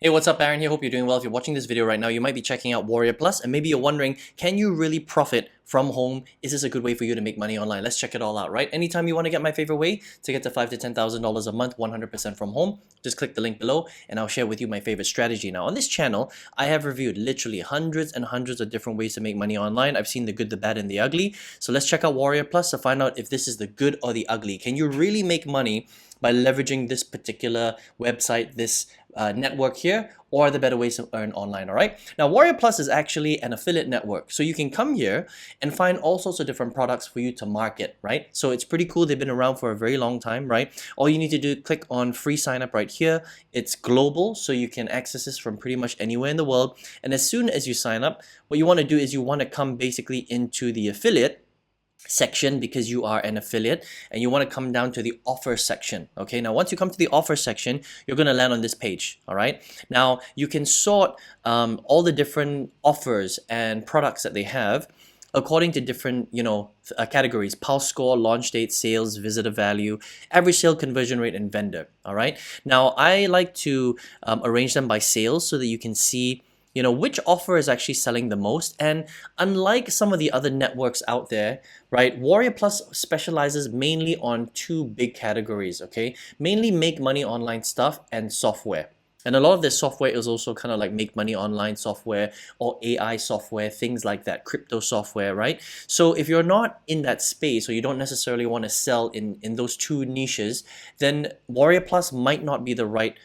Hey, what's up, Aaron here? Hope you're doing well. If you're watching this video right now, you might be checking out Warriorplus, and maybe you're wondering, can you really profit from home? Is this a good way for you to make money online? Let's check it all out, right? Anytime you want to get my favorite way to get to $5,000 to $10,000 a month, 100% from home, just click the link below, and I'll share with you my favorite strategy. Now, on this channel, I have reviewed literally hundreds and hundreds of different ways to make money online. I've seen the good, the bad, and the ugly. So let's check out Warriorplus to find out if this is the good or the ugly. Can you really make money by leveraging this particular website, this network here, or are there better ways to earn online? All right. Now, Warriorplus is actually an affiliate network, so you can come here and find all sorts of different products for you to market, right? So it's pretty cool. They've been around for a very long time, right? All you need to do, click on free sign up right here. It's global, so you can access this from pretty much anywhere in the world. And as soon as you sign up, what you want to do is you want to come basically into the affiliate section because you are an affiliate, and you want to come down to the offer section. Okay, now once you come to the offer section, you're going to land on this page. All right, now you can sort all the different offers and products that they have according to different categories: pulse score, launch date, sales, visitor value, average sale, conversion rate, and vendor. All right, now I like to arrange them by sales so that you can see which offer is actually selling the most. And unlike some of the other networks out there, right, Warriorplus specializes mainly on two big categories. Okay, mainly make money online stuff and software. And a lot of this software is also kind of like make money online software or AI software, things like that, crypto software, right? So if you're not in that space, or you don't necessarily want to sell in those two niches, then Warriorplus might not be the right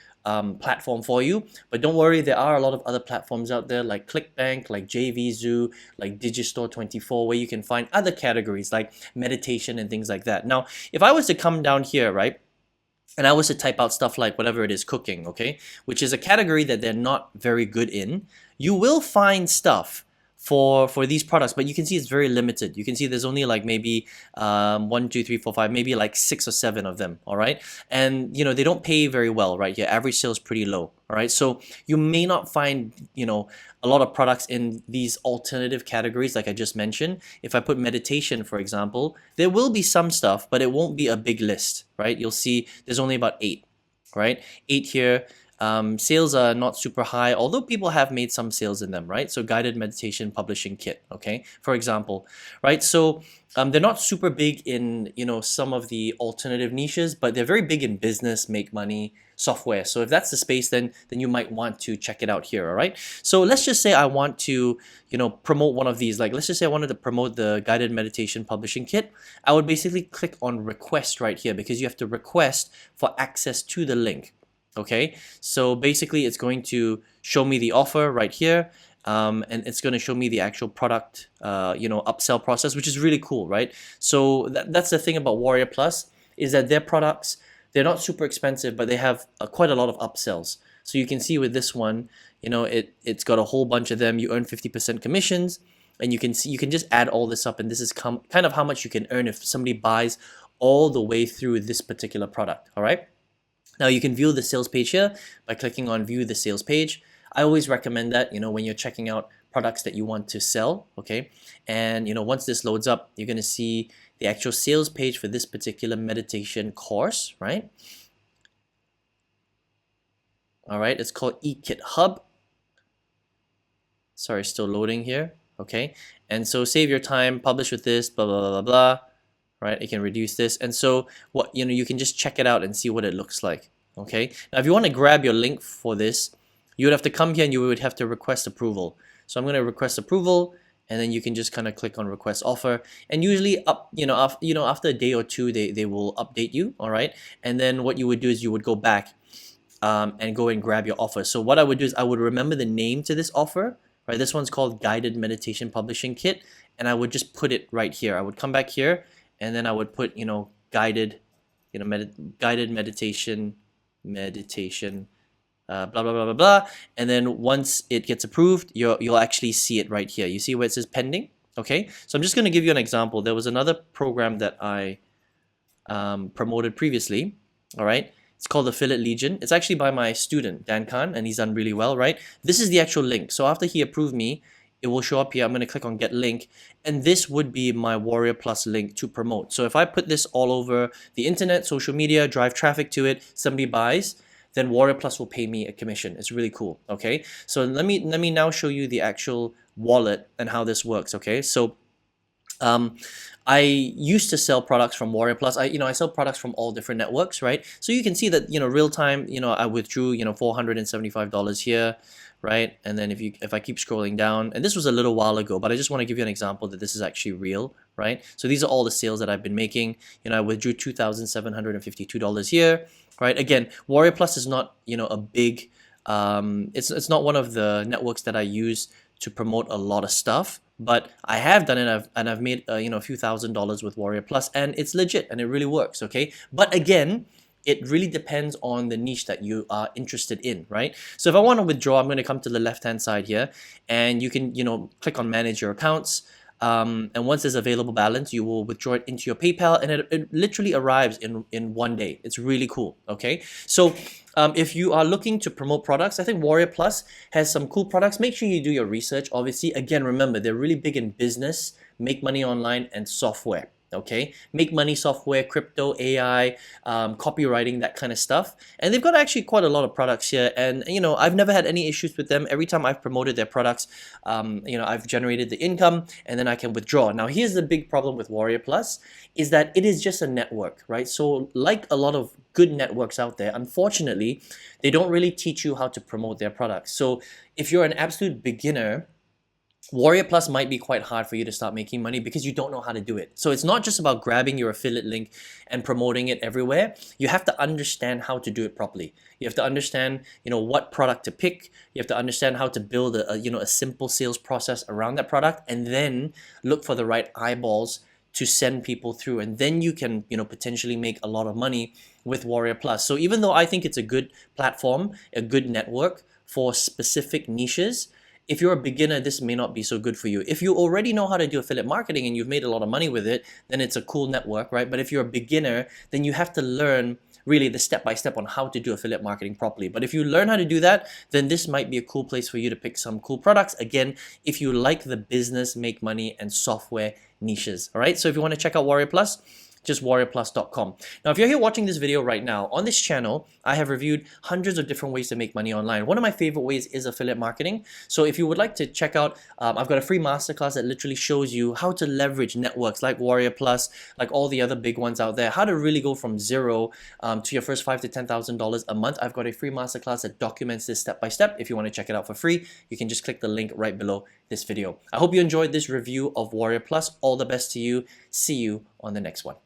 platform for you. But don't worry, there are a lot of other platforms out there like ClickBank, like JVZoo, like Digistore24, where you can find other categories like meditation and things like that. Now, if I was to come down here, right, and I was to type out stuff like whatever it is, cooking, okay, which is a category that they're not very good in, you will find stuff for these products, but you can see it's very limited. You can see there's only like maybe 1, 2, 3, 4, 5, maybe like 6 or 7 of them. All right, and they don't pay very well, right? Your average sale is pretty low. All right, so you may not find a lot of products in these alternative categories like I just mentioned. If I put meditation, for example, there will be some stuff, but it won't be a big list, right? You'll see there's only about 8, right? 8 here. Sales are not super high, although people have made some sales in them, right? So guided meditation publishing kit, okay, for example, right? So they're not super big in some of the alternative niches, but they're very big in business, make money, software. So if that's the space, then you might want to check it out here. All right, so let's just say I want to promote one of these. Like, let's just say I wanted to promote the guided meditation publishing kit. I would basically click on request right here, because you have to request for access to the link. Okay, so basically it's going to show me the offer right here, and it's going to show me the actual product upsell process, which is really cool, right? So that's the thing about Warriorplus, is that their products, they're not super expensive, but they have quite a lot of upsells. So you can see with this one, it's got a whole bunch of them. You earn 50% commissions, and you can see, you can just add all this up, and this is kind of how much you can earn if somebody buys all the way through this particular product. All right, now you can view the sales page here by clicking on view the sales page. I always recommend that when you're checking out products that you want to sell. Okay, and once this loads up, you're going to see the actual sales page for this particular meditation course, right? All right, it's called eKit Hub. Sorry, still loading here. Okay, and so save your time, publish with this, blah blah blah blah blah. Right, it can reduce this, and so what you can just check it out and see what it looks like. Okay, now if you want to grab your link for this, you would have to come here and you would have to request approval. So I'm going to request approval, and then you can just kind of click on request offer, and usually after a day or two they will update you. All right, and then what you would do is you would go back and go and grab your offer. So what I would do is I would remember the name to this offer. Right, this one's called Guided Meditation Publishing Kit, and I would just put it right here. I would come back here, and then I would put guided guided meditation blah blah blah blah blah, and then once it gets approved, you'll actually see it right here. You see where it says pending? Okay, so I'm just going to give you an example. There was another program that I promoted previously. All right, it's called Affiliate Legion. It's actually by my student Dan Khan, and he's done really well. Right, this is the actual link. So after he approved me, it will show up here. I'm going to click on get link, and this would be my Warriorplus link to promote. So if I put this all over the internet, social media, drive traffic to it, somebody buys, then Warrior Plus will pay me a commission. It's really cool. Okay, so let me now show you the actual wallet and how this works. Okay, so I used to sell products from Warriorplus. I sell products from all different networks, right? So you can see that real time, I withdrew $475 here, right? And then if I keep scrolling down, and this was a little while ago, but I just want to give you an example that this is actually real, right? So these are all the sales that I've been making. I withdrew $2,752 here, right? Again, Warriorplus is not a big it's not one of the networks that I use to promote a lot of stuff, but I have done it, and I've made a few $1,000s with Warriorplus, and it's legit and it really works. Okay, but again, it really depends on the niche that you are interested in, right? So if I want to withdraw, I'm going to come to the left hand side here, and you can click on manage your accounts. And once there's available balance, you will withdraw it into your PayPal, and it literally arrives in one day. It's really cool. Okay, so if you are looking to promote products, I think Warriorplus has some cool products. Make sure you do your research. Obviously, again, remember, they're really big in business, make money online, and software. Okay, make money software, crypto, AI, copywriting, that kind of stuff. And they've got actually quite a lot of products here, and I've never had any issues with them. Every time I've promoted their products, I've generated the income, and then I can withdraw. Now here's the big problem with Warriorplus, is that it is just a network, right? So like a lot of good networks out there, unfortunately, they don't really teach you how to promote their products. So if you're an absolute beginner, Warriorplus might be quite hard for you to start making money because you don't know how to do it. So it's not just about grabbing your affiliate link and promoting it everywhere. You have to understand how to do it properly. You have to understand, what product to pick. You have to understand how to build a simple sales process around that product, and then look for the right eyeballs to send people through, and then you can potentially make a lot of money with Warriorplus. So even though I think it's a good platform, a good network for specific niches, if you're a beginner, this may not be so good for you. If you already know how to do affiliate marketing and you've made a lot of money with it, then it's a cool network, right? But if you're a beginner, then you have to learn really the step-by-step on how to do affiliate marketing properly. But if you learn how to do that, then this might be a cool place for you to pick some cool products. Again, if you like the business, make money, and software niches, all right? So if you want to check out Warriorplus, just warriorplus.com. Now, if you're here watching this video right now, on this channel, I have reviewed hundreds of different ways to make money online. One of my favorite ways is affiliate marketing. So if you would like to check out, I've got a free masterclass that literally shows you how to leverage networks like Warriorplus, like all the other big ones out there, how to really go from zero to your first $5,000 to $10,000 a month. I've got a free masterclass that documents this step by step. If you want to check it out for free, you can just click the link right below this video. I hope you enjoyed this review of Warriorplus. All the best to you. See you on the next one.